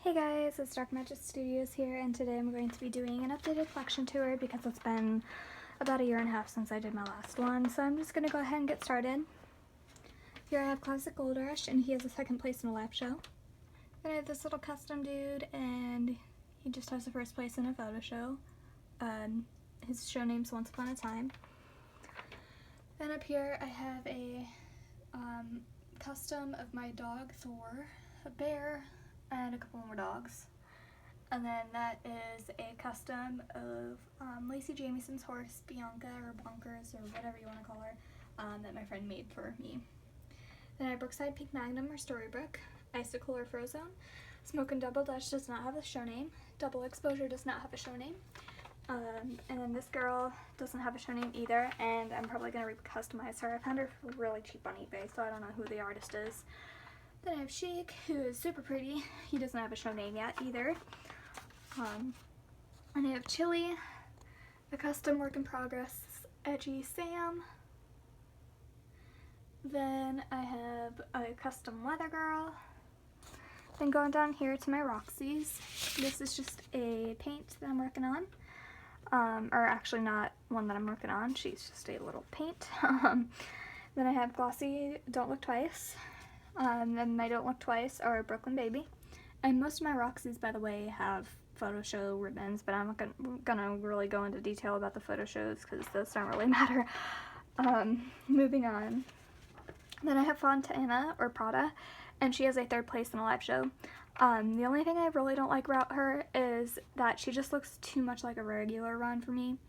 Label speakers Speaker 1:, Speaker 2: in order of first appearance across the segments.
Speaker 1: Hey guys, it's Dark Magic Studios here, and today I'm going to be doing an updated collection tour because it's been about a year and a half since I did my last one, so I'm just going to go ahead and get started. Here I have Classic Gold Rush, and he has a second place in a lab show. Then I have this little custom dude, and he just has the first place in a photo show. His show name's Once Upon a Time. Then up here I have a custom of my dog Thor, a bear, and a couple more dogs. And then that is a custom of Lacey Jamieson's horse, Bianca, or Bonkers, or whatever you want to call her, that my friend made for me. Then I have Brookside Pink Magnum, or Storybrooke, Icicle, or Frozone. Smokin' Double Dutch does not have a show name. Double Exposure does not have a show name. And then this girl doesn't have a show name either, and I'm probably going to customize her. I found her really cheap on eBay, so I don't know who the artist is. Then I have Chic, who is super pretty. He doesn't have a show name yet either. And I have Chili, a custom work in progress, Edgy Sam. Then I have a custom Leather Girl. Then going down here to my Roxy's. This is just a paint that I'm working on. Or actually not one that I'm working on. She's just a little paint. Then I have Glossy Don't Look Twice. Then my Don't Look Twice are Brooklyn Baby. And most of my Roxy's, by the way, have photo show ribbons, but I'm not gonna really go into detail about the photo shows because those don't really matter. Moving on. Then I have Fontana, or Prada, and she has a third place in a live show. The only thing I really don't like about her is that she just looks too much like a regular run for me.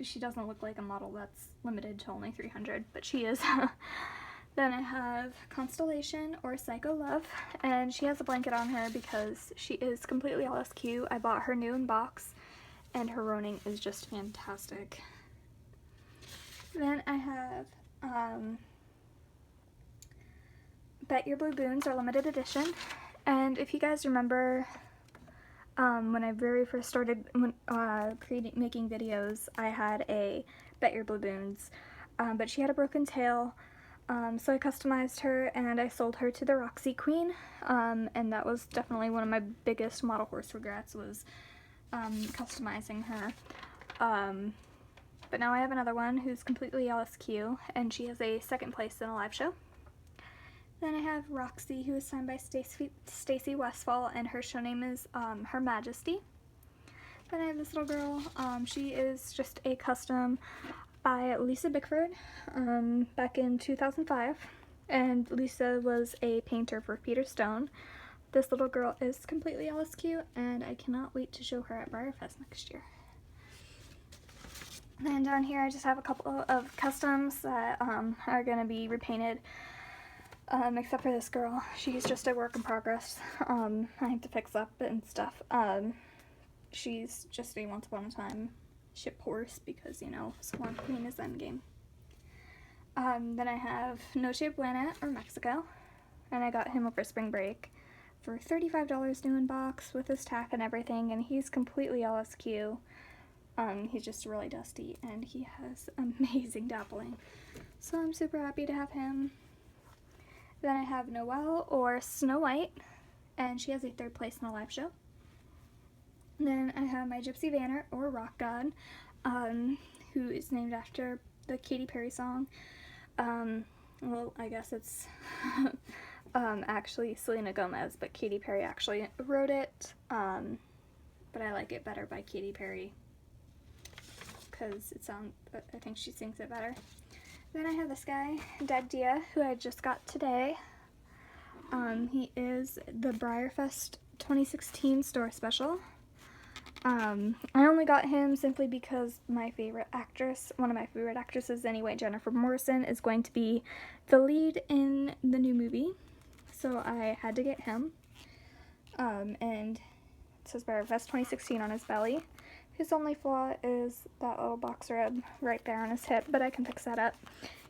Speaker 1: She doesn't look like a model that's limited to only 300, but she is. Then I have Constellation, or Psycho Love, and she has a blanket on her because she is completely LSQ. I bought her new in box, and her roning is just fantastic. Then I have Bet Your Blue Boons, are limited edition, and if you guys remember when I very first started making videos, I had a Bet Your Blue Boons, but she had a broken tail. So I customized her and I sold her to the Roxy Queen, and that was definitely one of my biggest model horse regrets, was customizing her. But now I have another one who's completely LSQ, and she has a second place in a live show. Then I have Roxy, who is signed by Stacy Westfall, and her show name is Her Majesty. Then I have this little girl. She is just a custom by Lisa Bickford back in 2005, and Lisa was a painter for Peter Stone. This little girl is completely LSQ, and I cannot wait to show her at Breyer Fest next year. Then down here I just have a couple of customs that are going to be repainted, except for this girl. She's just a work in progress. I have to fix up and stuff. She's just a Once Upon a Time ship horse because, you know, Swan Queen is endgame. Then I have Noche Buena, or Mexico, and I got him over spring break for $35 new in box with his tack and everything, and he's completely LSQ. He's just really dusty, and he has amazing dappling, so I'm super happy to have him. Then I have Noelle, or Snow White, and she has a third place in a live show. Then I have my Gypsy Vanner, or Rock God, who is named after the Katy Perry song. Well, I guess it's actually Selena Gomez, but Katy Perry actually wrote it. But I like it better by Katy Perry because I think she sings it better. Then I have this guy, Dead Dia, who I just got today. He is the Breyer Fest 2016 store special. I only got him simply because my favorite actress, one of my favorite actresses anyway, Jennifer Morrison, is going to be the lead in the new movie, so I had to get him. And it says Breyer Fest 2016 on his belly. His only flaw is that little box rib right there on his hip, but I can fix that up.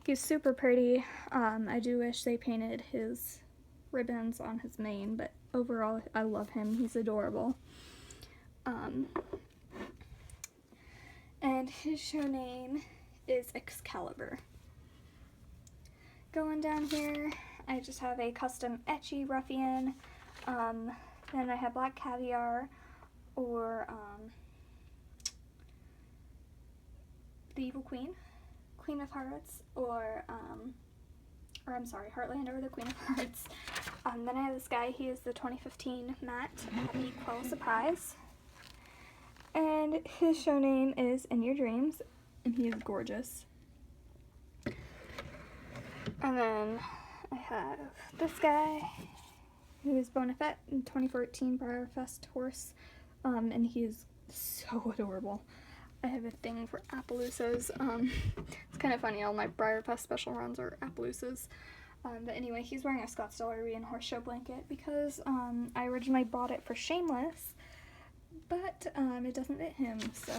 Speaker 1: He's super pretty. I do wish they painted his ribbons on his mane, but overall I love him. He's adorable. And his show name is Excalibur. Going down here, I just have a custom Etchy Ruffian. Then I have Black Caviar, or the Evil Queen, Queen of Hearts, or I'm sorry, Heartland or the Queen of Hearts. Then I have this guy. He is the 2015 Matte Happy Quell Surprise. And his show name is In Your Dreams, and he is gorgeous. And then I have this guy, who is Bonafet in 2014 Breyer Fest horse, and he is so adorable. I have a thing for Appaloosas. It's kind of funny, all my Breyer Fest special runs are Appaloosas. But anyway, he's wearing a Scottsdale Arabian horse show blanket because I originally bought it for Shameless, but it doesn't fit him, so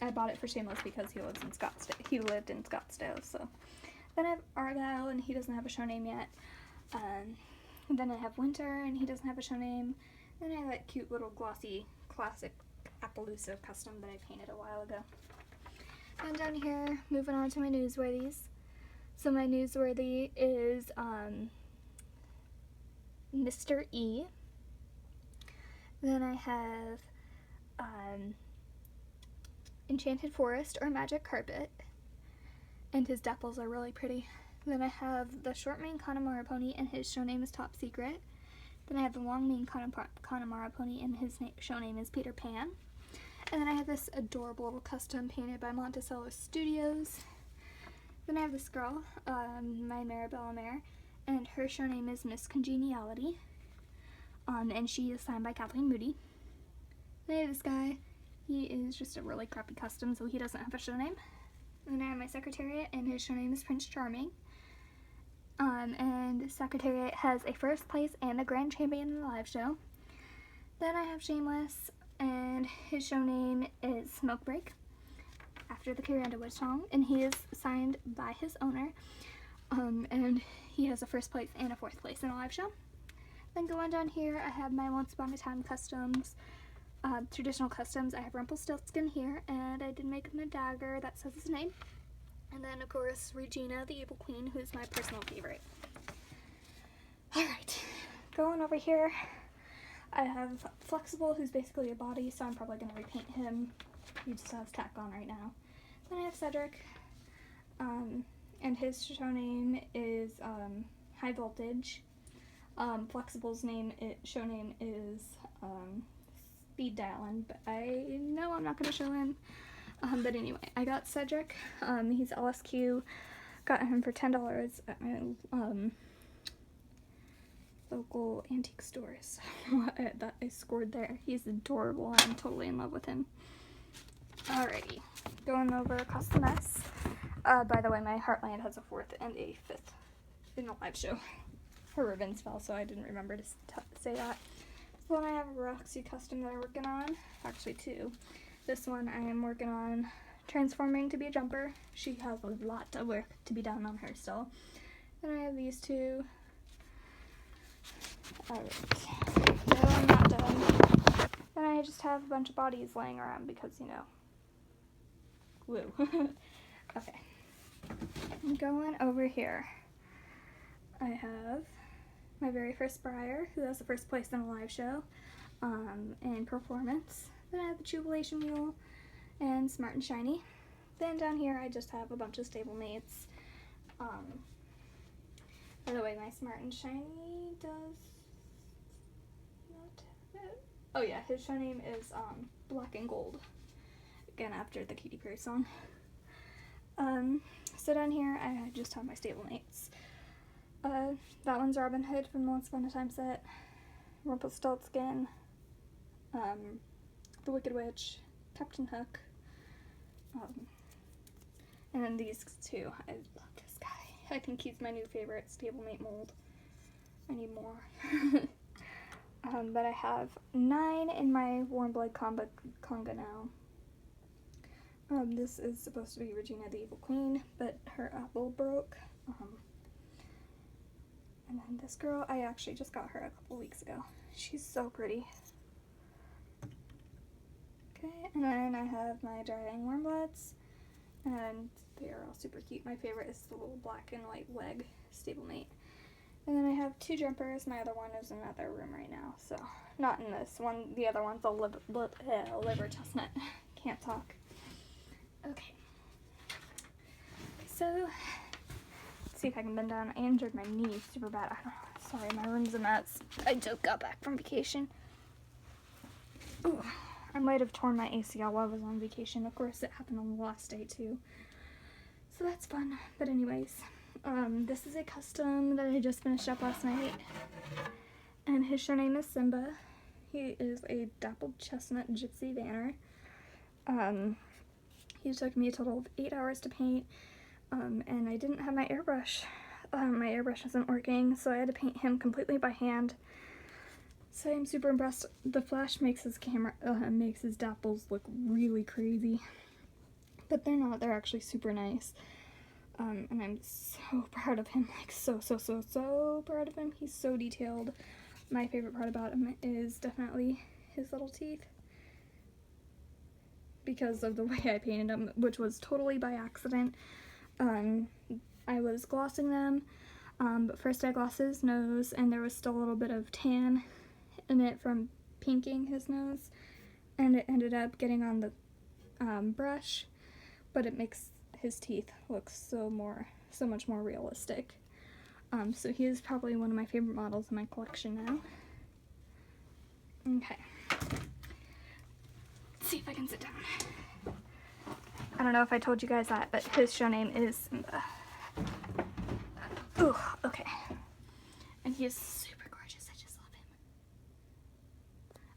Speaker 1: I bought it for Shameless because he lives in Scottsdale. He lived in Scottsdale, so. Then I have Argyle, and he doesn't have a show name yet. Then I have Winter, and he doesn't have a show name. Then I have that cute little glossy classic Appaloosa custom that I painted a while ago. And down here, moving on to my newsworthies. So my newsworthy is Mr. E. Then I have Enchanted Forest or Magic Carpet, and his dapples are really pretty. Then I have the short mane Connemara pony, and his show name is Top Secret. Then I have the long mane Connemara pony, and his show name is Peter Pan. And then I have this adorable little custom painted by Monticello Studios. Then I have this girl, my Maribella Mare, and her show name is Miss Congeniality. And she is signed by Kathleen Moody. Then I have this guy. He is just a really crappy custom, so he doesn't have a show name. And then I have my Secretariat, and his show name is Prince Charming. And Secretariat has a first place and a grand champion in the live show. Then I have Shameless, and his show name is Smoke Break, after the Carrie Underwood song, and he is signed by his owner. And he has a first place and a fourth place in a live show. Then going down here, I have my Once Upon a Time customs, traditional customs. I have Rumpelstiltskin here, and I did make him a dagger that says his name. And then, of course, Regina, the Evil Queen, who is my personal favorite. Alright, going over here, I have Flexible, who's basically a body, so I'm probably going to repaint him. He just has tack on right now. Then I have Cedric, and his show name is High Voltage. Flexible's show name is Speed Dialin', but I know I'm not going to show him. But anyway, I got Cedric. He's LSQ. Got him for $10 at my local antique stores that I scored there. He's adorable. I'm totally in love with him. Alrighty, going over Custom S. By the way, my Heartland has a 4th and a 5th in the live show. Her ribbons fell, so I didn't remember to say that. So then I have a Roxy custom that I'm working on. Actually, 2. This one I am working on transforming to be a jumper. She has a lot of work to be done on her still. Then I have these 2. Alright, so I'm not done. Then I just have a bunch of bodies laying around because, you know, woo. Okay, going over here, I have my very first Breyer, who has the first place in a live show in performance. Then I have the Jubilation Mule and Smart and Shiny. Then down here I just have a bunch of stablemates. By the way, my Smart and Shiny does not have it. Oh yeah, his show name is Black and Gold. Again, after the Katy Perry song. So down here I just have my stablemates. That one's Robin Hood from the Once Upon a Time set. Rumpelstiltskin. The Wicked Witch, Captain Hook, and then these 2. I love this guy. I think he's my new favorite stablemate mold. I need more. But I have 9 in my Warm Blood Conga now. This is supposed to be Regina the Evil Queen, but her apple broke. And then this girl, I actually just got her a couple weeks ago. She's so pretty. Okay, and then I have my Driving Warmbloods, and they are all super cute. My favorite is the little black and white leg stablemate. And then I have 2 jumpers. My other one is in another room right now, so not in this one. The other one's a liver chestnut. Can't talk. Okay. So, let's see if I can bend down. I injured my knee super bad. I don't know. Sorry, my room's a mess. I just got back from vacation. Ooh, I might have torn my ACL while I was on vacation. Of course, it happened on the last day, too. So that's fun. But anyways, this is a custom that I just finished up last night. And his show name is Simba. He is a dappled chestnut gypsy vanner. He took me a total of 8 hours to paint. And I didn't have my airbrush. My airbrush wasn't working, so I had to paint him completely by hand. So I'm super impressed. The flash makes his makes his dapples look really crazy. But they're not. They're actually super nice. And I'm so proud of him. Like, so proud of him. He's so detailed. My favorite part about him is definitely his little teeth. Because of the way I painted him, which was totally by accident. I was glossing them, but first I glossed his nose, and there was still a little bit of tan in it from pinking his nose, and it ended up getting on the brush, but it makes his teeth look so much more realistic. So he is probably one of my favorite models in my collection now. Okay. Let's see if I can sit down. I don't know if I told you guys that, but his show name is Simba. Ooh, okay. And he is super gorgeous. I just love him.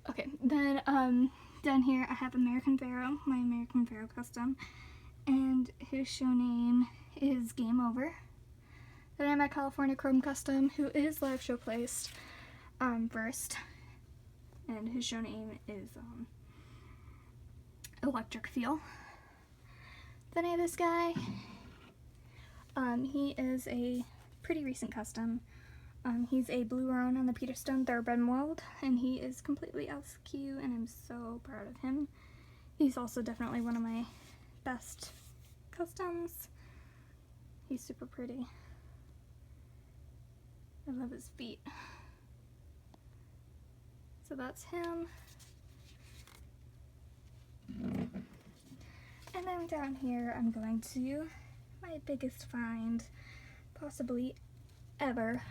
Speaker 1: Okay, then down here I have American Pharaoh, my American Pharaoh custom, and his show name is Game Over. Then I have my California Chrome custom, who is live show placed first, and his show name is Electric Feel. Then I have this guy. He is a pretty recent custom. He's a blue roan on the Peterstone Thoroughbred mold, and he is completely askew, and I'm so proud of him. He's also definitely one of my best customs. He's super pretty. I love his feet. So that's him. And then down here, I'm going to my biggest find, possibly ever.